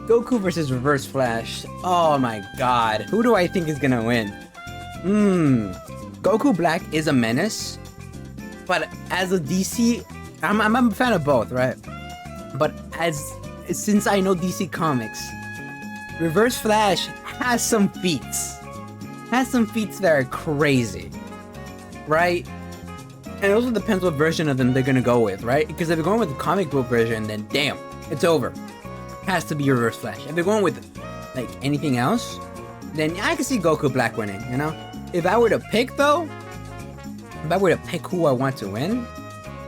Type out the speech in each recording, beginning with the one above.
Goku versus Reverse Flash. Oh my god. Who do I think is gonna win? Goku Black is a menace, but as a DC, I'm a fan of both, right? But since I know DC Comics, Reverse Flash has some feats. That are crazy, right? And it also depends what version of them they're gonna go with, right? Because if they're going with the comic book version, then damn, it's over. Has to be Reverse Flash. If they're going with like anything else, then I can see Goku Black winning, you know? If I were to pick though, who I want to win,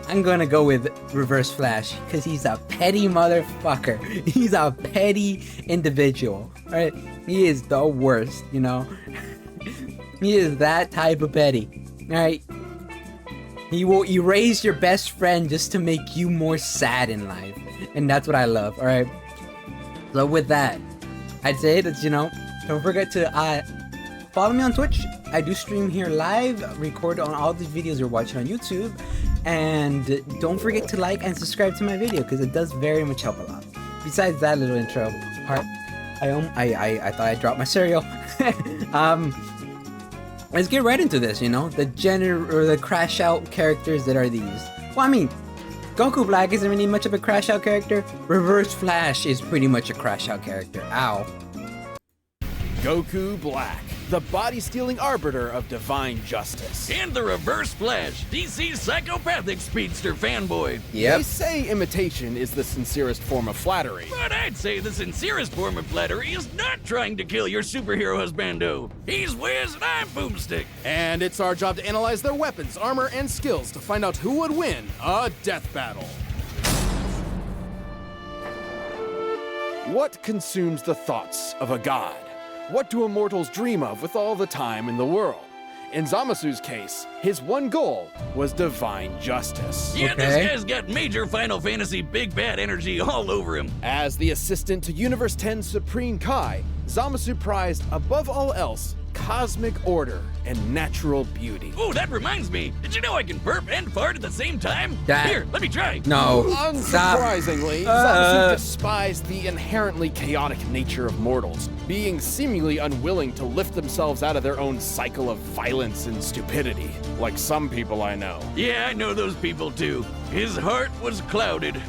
I'm gonna go with Reverse Flash because he's a petty motherfucker. He's a petty individual, right? He is the worst, you know? He is that type of petty, right? He will erase your best friend just to make you more sad in life. And that's what I love, alright? So with that, I'd say that, you know, don't forget to follow me on Twitch. I do stream here live, record on all the videos you're watching on YouTube. And don't forget to like and subscribe to my video because it does very much help a lot. Besides that little intro part, I thought I dropped my cereal. Let's get right into this, you know, the crash out characters that are these. Well, I mean, Goku Black isn't really much of a crash out character. Reverse Flash is pretty much a crash out character. Ow. Goku Black, the body-stealing arbiter of divine justice. And the Reverse Flash, DC's psychopathic speedster fanboy. Yep. They say imitation is the sincerest form of flattery. But I'd say the sincerest form of flattery is not trying to kill your superhero husbando. He's Wiz and I'm Boomstick. And it's our job to analyze their weapons, armor, and skills to find out who would win a death battle. What consumes the thoughts of a god? What do immortals dream of with all the time in the world? In Zamasu's case, his one goal was divine justice. Yeah, Okay. This guy's got major Final Fantasy big bad energy all over him. As the assistant to Universe 10's Supreme Kai, Zamasu prized, above all else, cosmic order and natural beauty. Oh, that reminds me. Did you know I can burp and fart at the same time? That- Here, let me try. No. Unsurprisingly, Zamasu despised the inherently chaotic nature of mortals, being seemingly unwilling to lift themselves out of their own cycle of violence and stupidity, like some people I know. Yeah, I know those people too. His heart was clouded.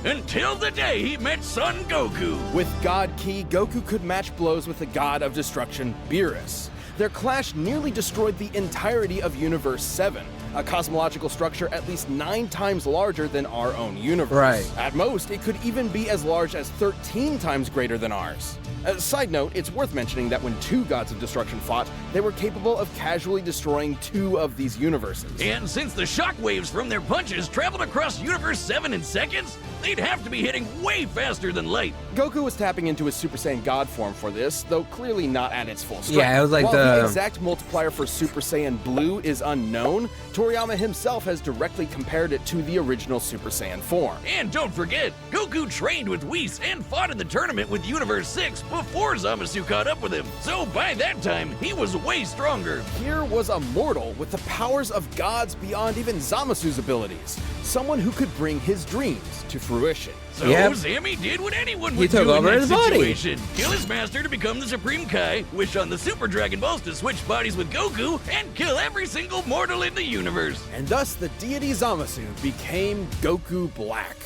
Until the day he met Son Goku. With God Ki, Goku could match blows with the god of destruction, Beerus. Their clash nearly destroyed the entirety of Universe 7, a cosmological structure at least 9 times larger than our own universe. Right. At most, it could even be as large as 13 times greater than ours. Side note, it's worth mentioning that when 2 gods of destruction fought, they were capable of casually destroying 2 of these universes. And since the shockwaves from their punches traveled across Universe 7 in seconds, they'd have to be hitting way faster than light. Goku was tapping into his Super Saiyan God form for this, though clearly not at its full strength. Yeah, it was like While the- the exact multiplier for Super Saiyan Blue is unknown, Toriyama himself has directly compared it to the original Super Saiyan form. And don't forget, Goku trained with Whis and fought in the tournament with Universe 6 before Zamasu caught up with him. So by that time, he was way stronger. Here was a mortal with the powers of gods beyond even Zamasu's abilities. Someone who could bring his dreams to fruition. So Yep. Sammy did what anyone He would took do in over that his body. situation. Kill his master to become the Supreme Kai, wish on the Super Dragon Balls to switch bodies with Goku, and kill every single mortal in the universe. And thus the deity Zamasu became Goku Black.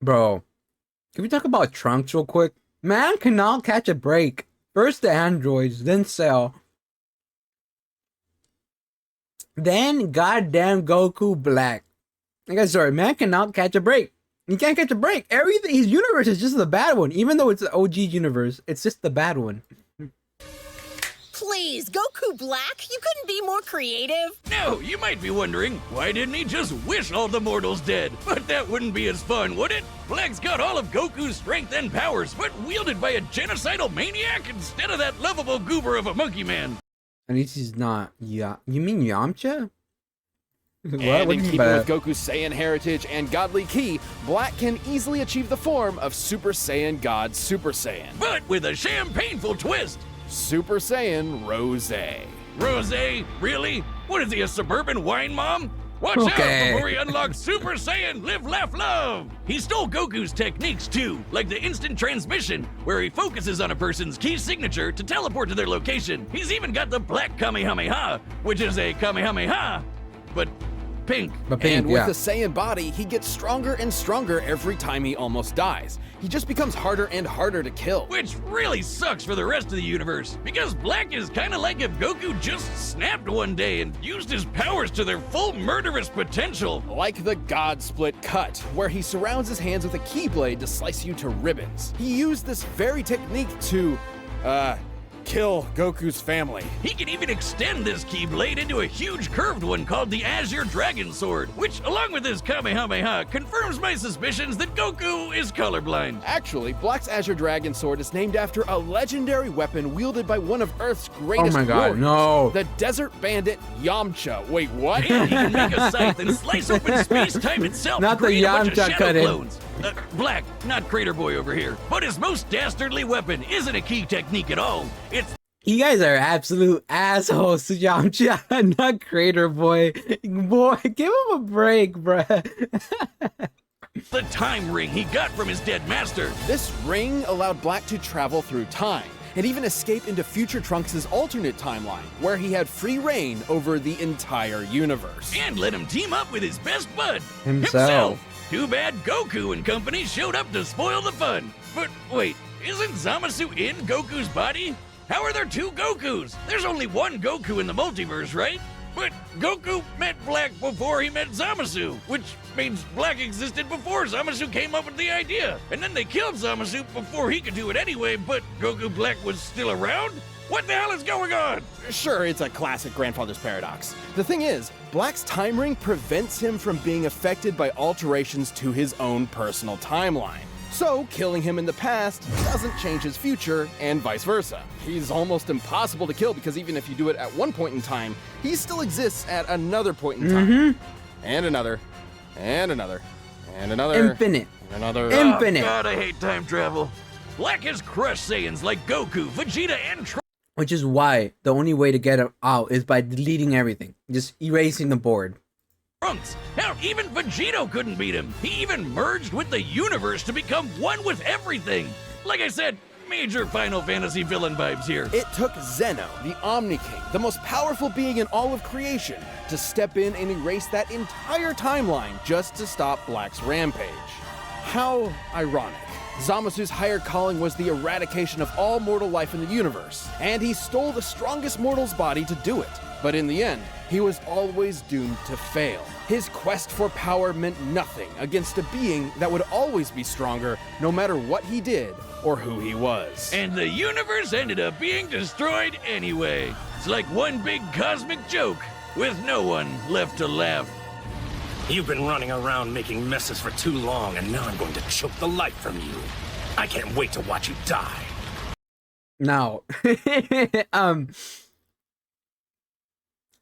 Bro, can we talk about Trunks real quick? Man cannot catch a break. First the androids, then Cell. Then goddamn Goku Black. Like I sorry, man cannot catch a break. He can't catch a break. Everything, his universe is just the bad one. Even though it's the OG universe, it's just the bad one. Please, Goku Black, you couldn't be more creative. Now, you might be wondering, why didn't he just wish all the mortals dead? But that wouldn't be as fun, would it? Black's got all of Goku's strength and powers, but wielded by a genocidal maniac instead of that lovable goober of a monkey man. At least he's not. Yeah, you mean Yamcha? What? And What in do you keeping mean by with that? Goku's Saiyan heritage and godly ki, Black can easily achieve the form of Super Saiyan God Super Saiyan. But with a champagneful twist. Super Saiyan Rose. Rosé? Really? What is he, a suburban wine mom? Watch Okay. out before he unlocks Super Saiyan Live, Laugh, Love! He stole Goku's techniques too, like the instant transmission, where he focuses on a person's key signature to teleport to their location. He's even got the Black Kamehameha, which is a Kamehameha, but pink. But pink, And with yeah. the Saiyan body, he gets stronger and stronger every time he almost dies. He just becomes harder and harder to kill. Which really sucks for the rest of the universe, because Black is kinda like if Goku just snapped one day and used his powers to their full murderous potential. Like the God Split Cut, where he surrounds his hands with a keyblade to slice you to ribbons. He used this very technique to, kill Goku's family. He can even extend this Keyblade into a huge curved one called the Azure Dragon Sword, which, along with his Kamehameha, confirms my suspicions that Goku is colorblind. Actually, Black's Azure Dragon Sword is named after a legendary weapon wielded by one of Earth's greatest Oh my God, warriors, no. the Desert Bandit Yamcha. Wait, what? And he can make a scythe and slice open space-time itself Not to the create a bunch of Yamcha shadow cut-in. clones. Black, not Crater Boy over here. But his most dastardly weapon isn't a key technique at all. It's You guys are absolute assholes to Yamcha, not Crater Boy. Boy, give him a break, bruh. the time ring he got from his dead master. This ring allowed Black to travel through time and even escape into future Trunks' alternate timeline, where he had free reign over the entire universe. And let him team up with his best bud, Himself. Too bad Goku and company showed up to spoil the fun. But wait, isn't Zamasu in Goku's body? How are there two Gokus? There's only one Goku in the multiverse, right? But Goku met Black before he met Zamasu, which means Black existed before Zamasu came up with the idea. And then they killed Zamasu before he could do it anyway, but Goku Black was still around? What the hell is going on? Sure, it's a classic grandfather's paradox. The thing is, Black's time ring prevents him from being affected by alterations to his own personal timeline. So, killing him in the past doesn't change his future, and vice versa. He's almost impossible to kill because even if you do it at one point in time, he still exists at another point in time. And another, and another, and another. Infinite. And another. Infinite. Oh, God, I hate time travel. Black has crushed Saiyans like Goku, Vegeta, and Which is why the only way to get him out is by deleting everything. Just erasing the board. Trunks. Hell, even Vegito couldn't beat him. He even merged with the universe to become one with everything. Like I said, major Final Fantasy villain vibes here. It took Zeno, the Omni King, the most powerful being in all of creation, to step in and erase that entire timeline just to stop Black's rampage. How ironic. Zamasu's higher calling was the eradication of all mortal life in the universe, and he stole the strongest mortal's body to do it. But in the end, he was always doomed to fail. His quest for power meant nothing against a being that would always be stronger no matter what he did or who he was. And the universe ended up being destroyed anyway. It's like one big cosmic joke with no one left to laugh. You've been running around making messes for too long, and now I'm going to choke the life from you. I can't wait to watch you die. Now,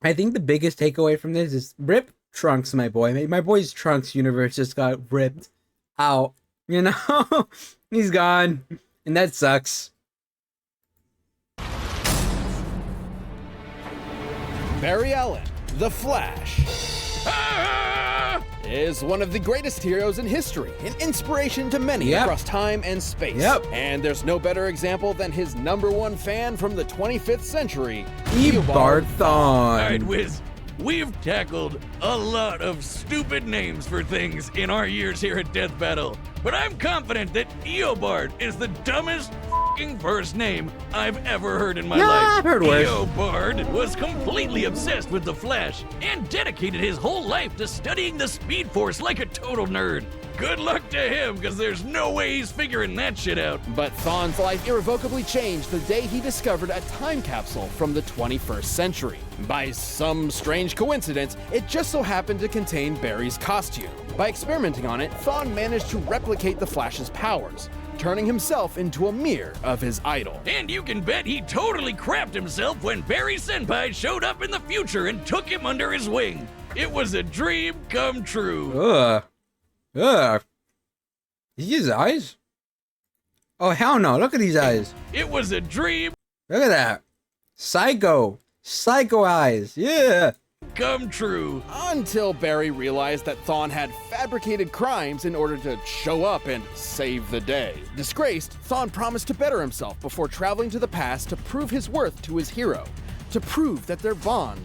I think the biggest takeaway from this is rip Trunks, my boy. My boy's Trunks universe just got ripped out. You know, he's gone, and that sucks. Barry Allen, the Flash, is one of the greatest heroes in history, an inspiration to many across time and space. And there's no better example than his #1 fan from the 25th century, Eobard All right, Thawne. Wiz, we've tackled a lot of stupid names for things in our years here at Death Battle, but I'm confident that Eobard is the dumbest f***ing first name I've ever heard in my life. I've heard worse. Eobard was completely obsessed with the Flash and dedicated his whole life to studying the Speed Force like a total nerd. Good luck to him, because there's no way he's figuring that shit out. But Thawne's life irrevocably changed the day he discovered a time capsule from the 21st century. By some strange coincidence, it just so happened to contain Barry's costume. By experimenting on it, Thawne managed to replicate the Flash's powers, turning himself into a mirror of his idol. And you can bet he totally crapped himself when Barry Senpai showed up in the future and took him under his wing. It was a dream come true. Ugh. Did you see his eyes? Oh, hell no. Look at these eyes. It was a dream. Look at that. Psycho. Psycho eyes. Yeah. come true. Until Barry realized that Thawne had fabricated crimes in order to show up and save the day. Disgraced, Thawne promised to better himself before traveling to the past to prove his worth to his hero, to prove that their bond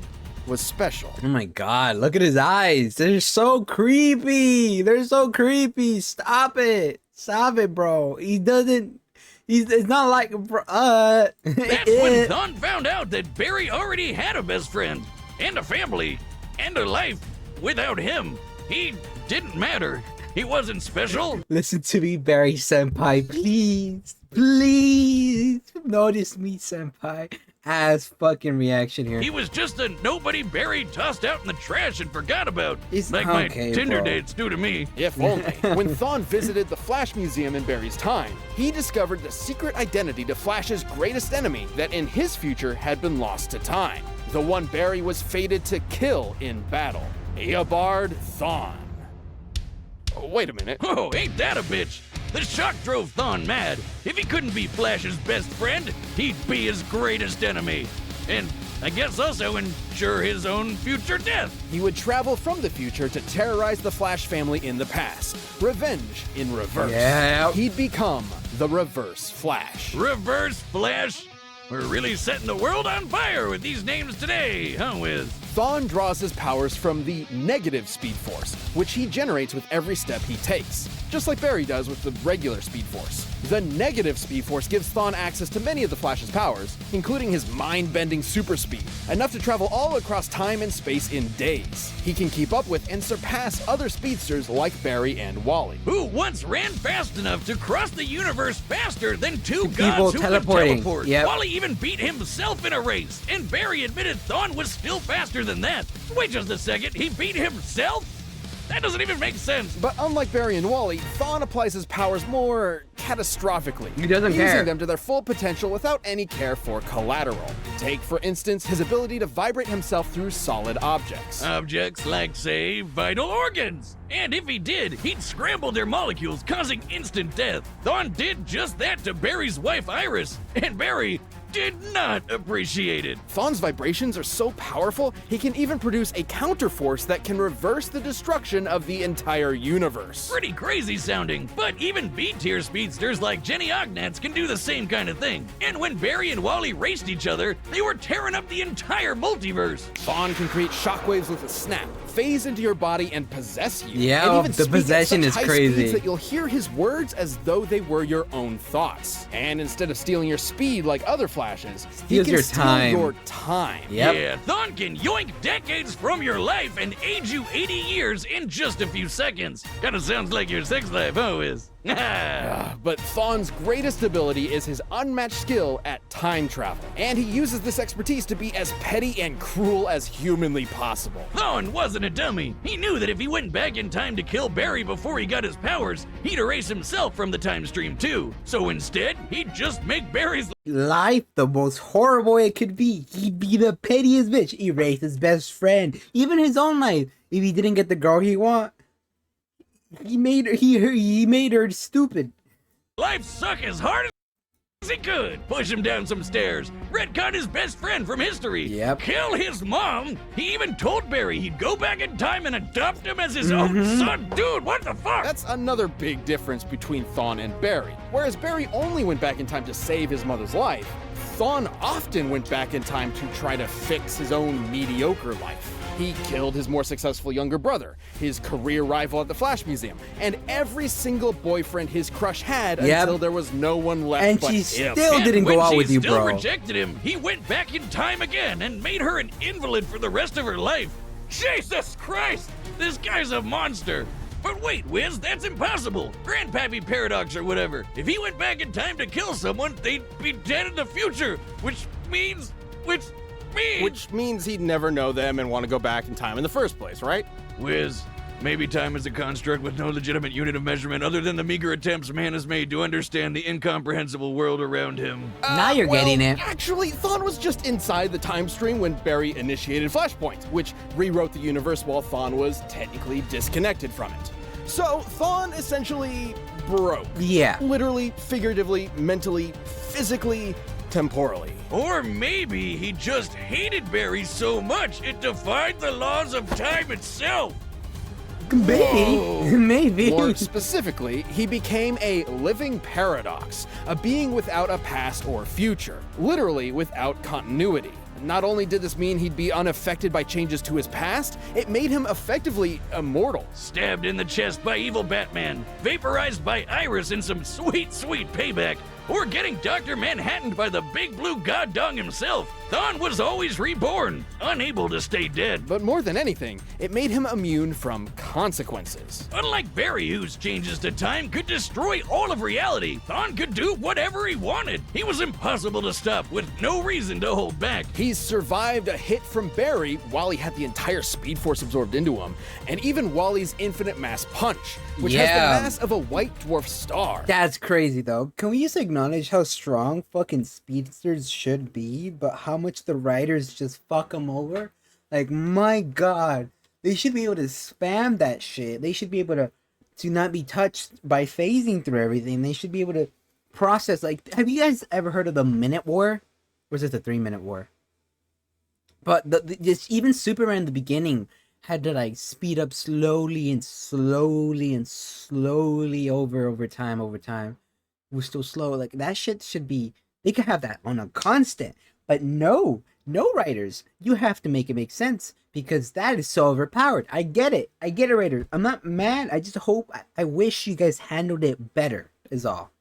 was special. Oh my god, look at his eyes. They're so creepy. They're so creepy. Stop it. Stop it, bro. He doesn't. It's not like. That's when Thawne found out that Barry already had a best friend, and a family, and a life. Without him, he didn't matter. He wasn't special. Listen to me, Barry Senpai. Please. Please. Notice me, Senpai. Ass fucking reaction here. He was just a nobody Barry tossed out in the trash and forgot about. It's like my okay, Tinder bro. dates do to me. If only. When Thawne visited the Flash Museum in Barry's time, he discovered the secret identity to Flash's greatest enemy that in his future had been lost to time. The one Barry was fated to kill in battle. Eobard Thawne. Oh, wait a minute. Oh, ain't that a bitch? The shock drove Thawne mad. If he couldn't be Flash's best friend, he'd be his greatest enemy. And I guess also ensure his own future death. He would travel from the future to terrorize the Flash family in the past. Revenge in reverse. Yeah. He'd become the Reverse Flash. Reverse Flash. We're really setting the world on fire with these names today, huh, Wiz? Thawne draws his powers from the negative Speed Force, which he generates with every step he takes, just like Barry does with the regular Speed Force. The negative Speed Force gives Thawne access to many of the Flash's powers, including his mind-bending super speed, enough to travel all across time and space in days. He can keep up with and surpass other speedsters like Barry and Wally. Who once ran fast enough to cross the universe faster than two People gods who could teleporting. teleport. Yep. Wally even beat himself in a race, and Barry admitted Thawne was still faster than that. Wait just a second, he beat himself? That doesn't even make sense. But unlike Barry and Wally, Thawne applies his powers more catastrophically. He doesn't using care. them to their full potential without any care for collateral. Take, for instance, his ability to vibrate himself through solid objects. Objects like, say, vital organs. And if he did, he'd scramble their molecules, causing instant death. Thawne did just that to Barry's wife, Iris. And Barry did not appreciate it. Thawne's vibrations are so powerful, he can even produce a counterforce that can reverse the destruction of the entire universe. Pretty crazy sounding, but even B-tier speedsters like Jenny Ognats can do the same kind of thing. And when Barry and Wally raced each other, they were tearing up the entire multiverse. Thawne can create shockwaves with a snap, phase into your body, and possess you. Yeah, and even the speak at possession such is high crazy. speeds that you'll hear his words as though they were your own thoughts. And instead of stealing your speed like other Flashes, he Steals can your steal time. your time. Yep. Yeah, Thawne can yoink decades from your life and age you 80 years in just a few seconds. Kinda sounds like your sex life, huh, Wiz? But Thawne's greatest ability is his unmatched skill at time travel. And he uses this expertise to be as petty and cruel as humanly possible. Thawne wasn't a dummy. He knew that if he went back in time to kill Barry before he got his powers, he'd erase himself from the time stream too. So instead, he'd just make Barry's Life the most horrible it could be. He'd be the pettiest bitch. Erase his best friend. Even his own life. If he didn't get the girl he want, he made her stupid. life suck as hard as he could. Push him down some stairs. Retcon his best friend from history. Yep. Kill his mom. He even told Barry he'd go back in time and adopt him as his own son. Dude, what the fuck? That's another big difference between Thawne and Barry. Whereas Barry only went back in time to save his mother's life, Thawne often went back in time to try to fix his own mediocre life. He killed his more successful younger brother, his career rival at the Flash Museum, and every single boyfriend his crush had until there was no one left And but she him. still And didn't when go out she with you, still bro. rejected him, he went back in time again and made her an invalid for the rest of her life. Jesus Christ! This guy's a monster. But wait, Wiz, that's impossible. Grandpappy paradox or whatever. If he went back in time to kill someone, they'd be dead in the future, which means... Which means he'd never know them and want to go back in time in the first place, right? Wiz, maybe time is a construct with no legitimate unit of measurement other than the meager attempts man has made to understand the incomprehensible world around him. Now you're getting it. Actually, Thawne was just inside the time stream when Barry initiated Flashpoint, which rewrote the universe while Thawne was technically disconnected from it. So, Thawne essentially broke. Yeah. Literally, figuratively, mentally, physically. temporally. Or maybe he just hated Barry so much it defied the laws of time itself. Maybe. Maybe. More specifically, he became a living paradox, a being without a past or future, literally without continuity. Not only did this mean he'd be unaffected by changes to his past, it made him effectively immortal. Stabbed in the chest by evil Batman, vaporized by Iris in some sweet, sweet payback, or getting Dr. Manhattan by the big blue god dong himself, Thawne was always reborn, unable to stay dead. But more than anything, it made him immune from consequences. Unlike Barry, whose changes to time could destroy all of reality, Thawne could do whatever he wanted. He was impossible to stop, with no reason to hold back. He's survived a hit from Barry while he had the entire Speed Force absorbed into him, and even Wally's infinite mass punch, which has the mass of a white dwarf star. That's crazy, though. Can we just acknowledge how strong fucking speedsters should be, but how much the writers just fuck them over? Like, my god. They should be able to spam that shit. They should be able to not be touched by phasing through everything. They should be able to process, like, have you guys ever heard of the Minute War? Or is it the 3-minute war? But just even Superman in the beginning had to like speed up slowly and slowly and slowly over time. It was still slow. Like, that shit should be, they could have that on a constant. But no writers. You have to make it make sense, because that is so overpowered. I get it, writers. I'm not mad. I just hope, I wish you guys handled it better, is all.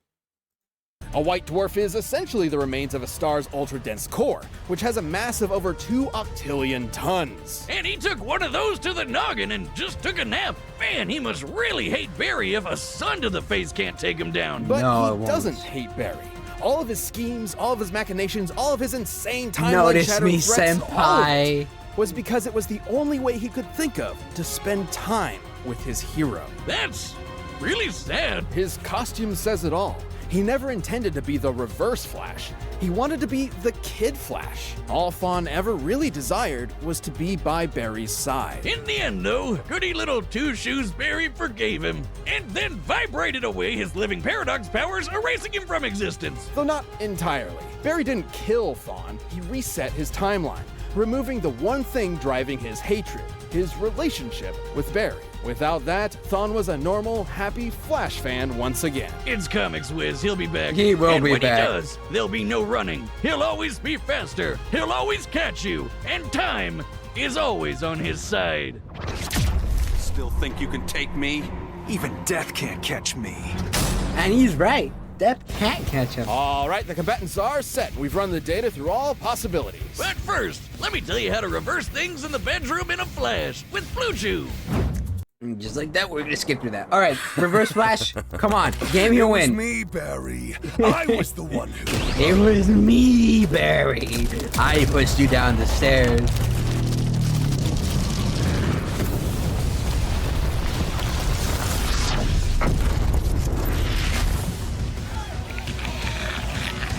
A white dwarf is essentially the remains of a star's ultra-dense core, which has a mass of over 2 octillion tons. And he took one of those to the noggin and just took a nap. Man, he must really hate Barry if a sun to the face can't take him down. But no, he doesn't hate Barry. All of his schemes, all of his machinations, all of his insane timeline Notice shattering me, threats, senpai. was because it was the only way he could think of to spend time with his hero. That's really sad. His costume says it all. He never intended to be the Reverse Flash. He wanted to be the Kid Flash. All Thawne ever really desired was to be by Barry's side. In the end, though, goody little Two Shoes Barry forgave him, and then vibrated away his living paradox powers, erasing him from existence. Though not entirely. Barry didn't kill Thawne, he reset his timeline, removing the one thing driving his hatred, his relationship with Barry. Without that, Thawne was a normal, happy Flash fan once again. It's Comics Wiz, he'll be back. He will and be when back. he does, there'll be no running. He'll always be faster. He'll always catch you. And time is always on his side. Still think you can take me? Even death can't catch me. And he's right. Death can't catch him. All right, the combatants are set. We've run the data through all possibilities. But first, let me tell you how to reverse things in the bedroom in a flash with Blue Chew. Just like that, we're gonna skip through that. All right, Reverse Flash, come on, game your It was win. me, Barry. I was the one who... It was me, Barry. I pushed you down the stairs.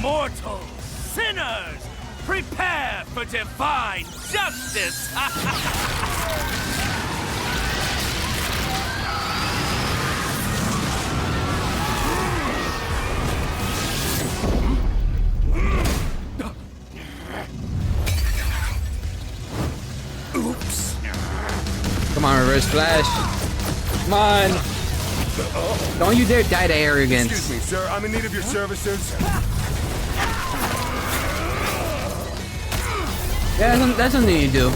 Mortals, sinners, prepare for divine justice! Oops. Come on, Reverse Flash. Come on. Don't you dare die to arrogance. Excuse me, sir. I'm in need of your services. Yeah, that's something you do.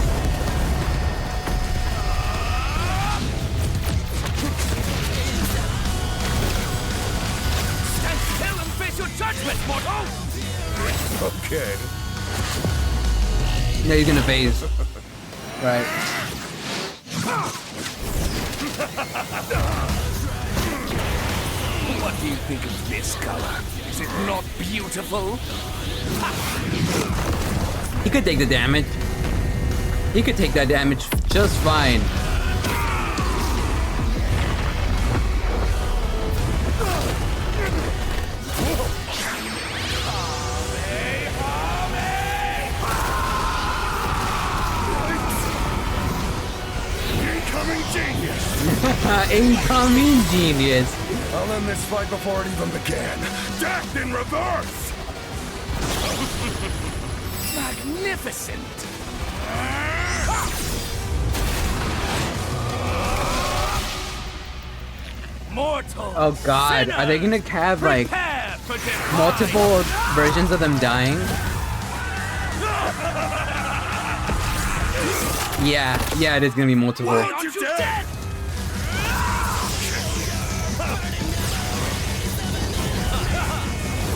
Stand still and face your judgment, mortal! Okay. Yeah, he's gonna phase. Right. What do you think of this color? Is it not beautiful? He could take the damage. He could take that damage just fine. Incoming genius. Incoming genius. I'll end this fight before it even began. Death in reverse. Magnificent! Mortal! Oh god, are they gonna have like Prepare for death! multiple versions of them dying? Yeah, it is gonna be multiple. Aren't you dead?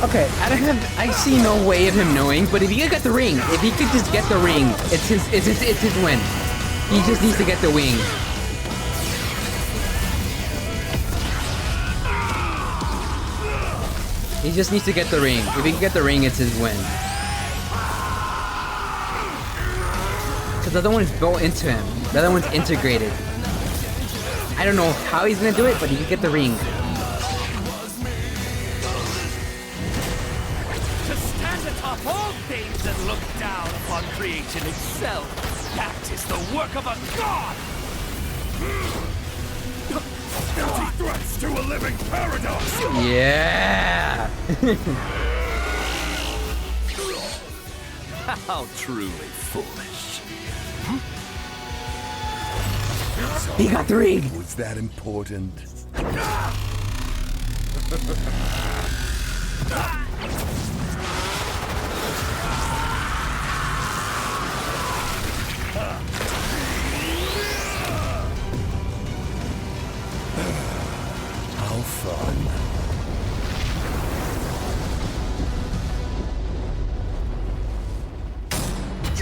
Okay, I see no way of him knowing, but if he could get the ring, if he could just get the ring, it's his win. He just needs to get the wing. He just needs to get the ring. If he can get the ring, it's his win. Because the other one is built into him. The other one's integrated. I don't know how he's gonna do it, but he can get the ring. To stand atop all things and look down upon creation itself, that is the work of a god! Empty threats to a living paradox! Yeah! How truly foolish. He got the ring! Was that important? How fun.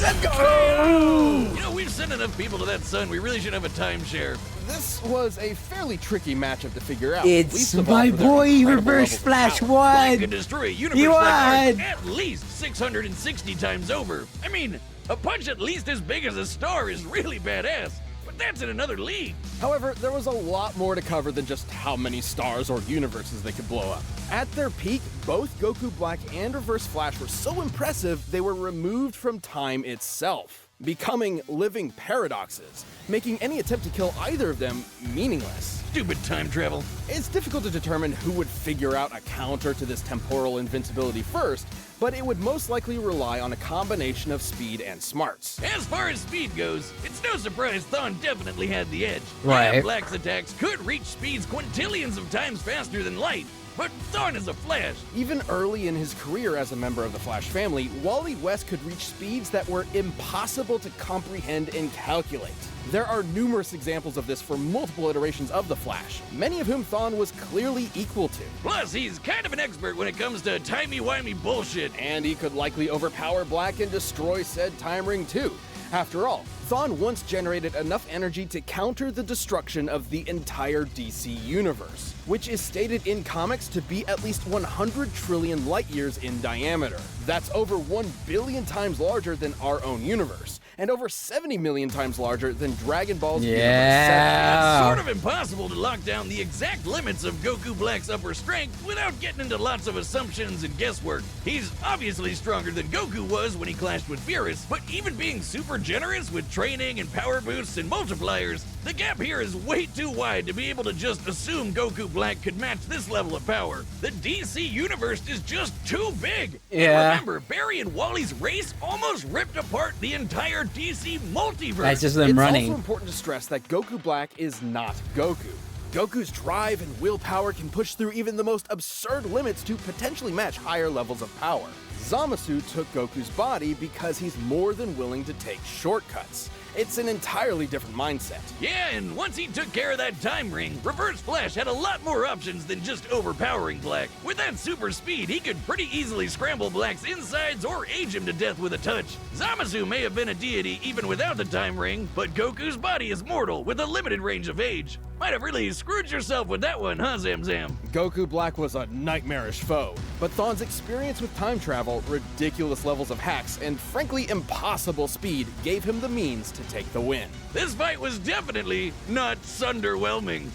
Let's go! You know, we've sent enough people to that sun, we really should have a timeshare. This was a fairly tricky matchup to figure out. least It's of all my for their boy incredible Reverse levels of Flash power. Black won! could destroy a He universe like won! ours at least 660 times over. I mean, a punch at least as big as a star is really badass, but that's in another league. However, there was a lot more to cover than just how many stars or universes they could blow up. At their peak, both Goku Black and Reverse Flash were so impressive they were removed from time itself, becoming living paradoxes, making any attempt to kill either of them meaningless. Stupid time travel. It's difficult to determine who would figure out a counter to this temporal invincibility first, but it would most likely rely on a combination of speed and smarts. As far as speed goes, it's no surprise Thawne definitely had the edge. Right. Yeah, Black's attacks could reach speeds quintillions of times faster than light, but Thawne is a Flash. Even early in his career as a member of the Flash family, Wally West could reach speeds that were impossible to comprehend and calculate. There are numerous examples of this for multiple iterations of the Flash, many of whom Thawne was clearly equal to. Plus, he's kind of an expert when it comes to timey-wimey bullshit. And he could likely overpower Black and destroy said time ring too. After all, Thawne once generated enough energy to counter the destruction of the entire DC universe, which is stated in comics to be at least 100 trillion light years in diameter. That's over 1 billion times larger than our own universe, and over 70 million times larger than Dragon Ball's Universe 7. Yeah! It's sort of impossible to lock down the exact limits of Goku Black's upper strength without getting into lots of assumptions and guesswork. He's obviously stronger than Goku was when he clashed with Beerus, but even being super generous with training and power boosts and multipliers, the gap here is way too wide to be able to just assume Goku Black could match this level of power. The DC universe is just too big. Yeah. And remember, Barry and Wally's race almost ripped apart the entire DC multiverse. That's just them It's running. also important to stress that Goku Black is not Goku. Goku's drive and willpower can push through even the most absurd limits to potentially match higher levels of power. Zamasu took Goku's body because he's more than willing to take shortcuts. It's an entirely different mindset. Yeah, and once he took care of that time ring, Reverse Flash had a lot more options than just overpowering Black. With that super speed, he could pretty easily scramble Black's insides or age him to death with a touch. Zamasu may have been a deity even without the time ring, but Goku's body is mortal with a limited range of age. Might have really screwed yourself with that one, huh, Zamzam? Goku Black was a nightmarish foe, but Thawne's experience with time travel, ridiculous levels of hacks, and frankly impossible speed gave him the means to take the win. This fight was definitely not sunderwhelming.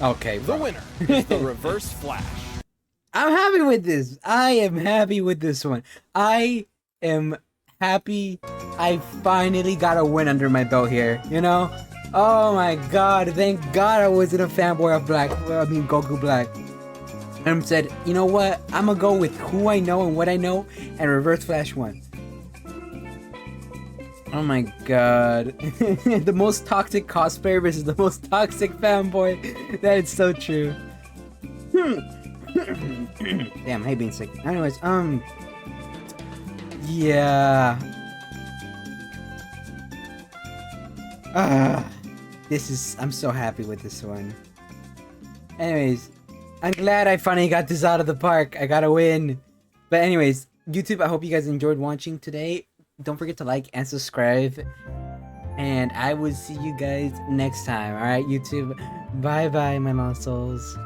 Okay, The bro. winner is the Reverse Flash. I'm happy with this. I am happy with this one. I am happy I finally got a win under my belt here, you know? Oh my god, thank god I wasn't a fanboy of Goku Black. and said, you know what? I'm gonna go with who I know and what I know, and Reverse Flash won. Oh my god. The most toxic cosplayer versus the most toxic fanboy. That is so true. Damn, I hate being sick. Anyways, yeah. I'm so happy with this one. Anyways, I'm glad I finally got this out of the park. I got a win. But anyways, YouTube, I hope you guys enjoyed watching today. Don't forget to like and subscribe. And I will see you guys next time. Alright, YouTube. Bye bye, my lost souls.